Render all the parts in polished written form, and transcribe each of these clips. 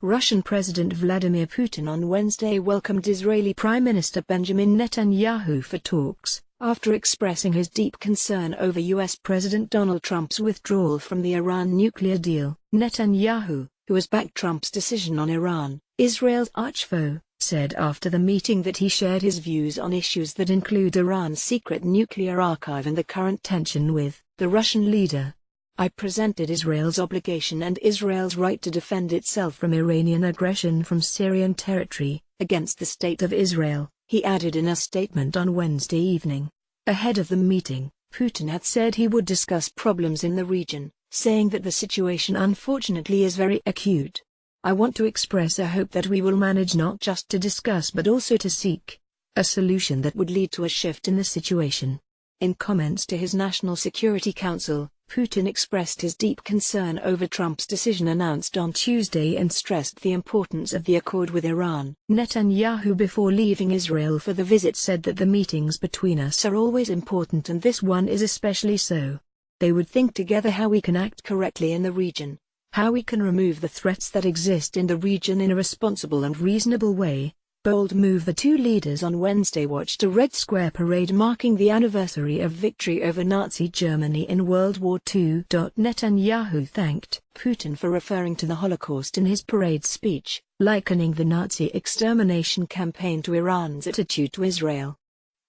Russian President Vladimir Putin on Wednesday welcomed Israeli Prime Minister Benjamin Netanyahu for talks, after expressing his deep concern over U.S. President Donald Trump's withdrawal from the Iran nuclear deal. Netanyahu, who has backed Trump's decision on Iran, Israel's archfoe, said after the meeting that he shared his views on issues that include Iran's secret nuclear archive and the current tension with the Russian leader. "I presented Israel's obligation and Israel's right to defend itself from Iranian aggression from Syrian territory, against the State of Israel," he added in a statement on Wednesday evening. Ahead of the meeting, Putin had said he would discuss problems in the region, saying that the situation unfortunately is very acute. "I want to express a hope that we will manage not just to discuss but also to seek a solution that would lead to a shift in the situation." In comments to his National Security Council, Putin expressed his deep concern over Trump's decision announced on Tuesday and stressed the importance of the accord with Iran. Netanyahu, before leaving Israel for the visit, said that the meetings between us are always important and this one is especially so. They would think together how we can act correctly in the region, how we can remove the threats that exist in the region in a responsible and reasonable way. Bold move. The two leaders on Wednesday watched a Red Square parade marking the anniversary of victory over Nazi Germany in World War II. Netanyahu thanked Putin for referring to the Holocaust in his parade speech, likening the Nazi extermination campaign to Iran's attitude to Israel.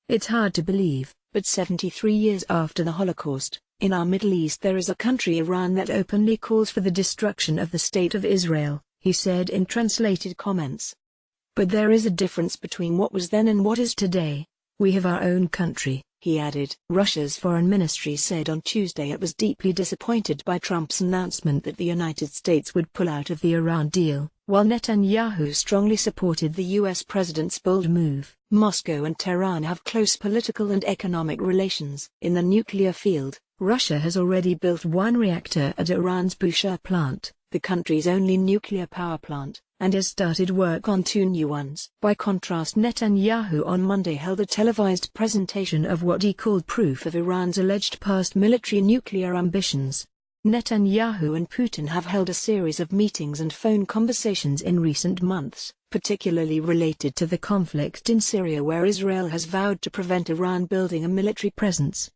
"It's hard to believe, but 73 years after the Holocaust, in our Middle East there is a country, Iran, that openly calls for the destruction of the State of Israel," he said in translated comments. "But there is a difference between what was then and what is today. We have our own country," he added. Russia's foreign ministry said on Tuesday it was deeply disappointed by Trump's announcement that the United States would pull out of the Iran deal, while Netanyahu strongly supported the U.S. president's bold move. Moscow and Tehran have close political and economic relations. In the nuclear field, Russia has already built one reactor at Iran's Bushehr plant, the country's only nuclear power plant, and has started work on two new ones. By contrast, Netanyahu on Monday held a televised presentation of what he called proof of Iran's alleged past military nuclear ambitions. Netanyahu and Putin have held a series of meetings and phone conversations in recent months, particularly related to the conflict in Syria, where Israel has vowed to prevent Iran building a military presence.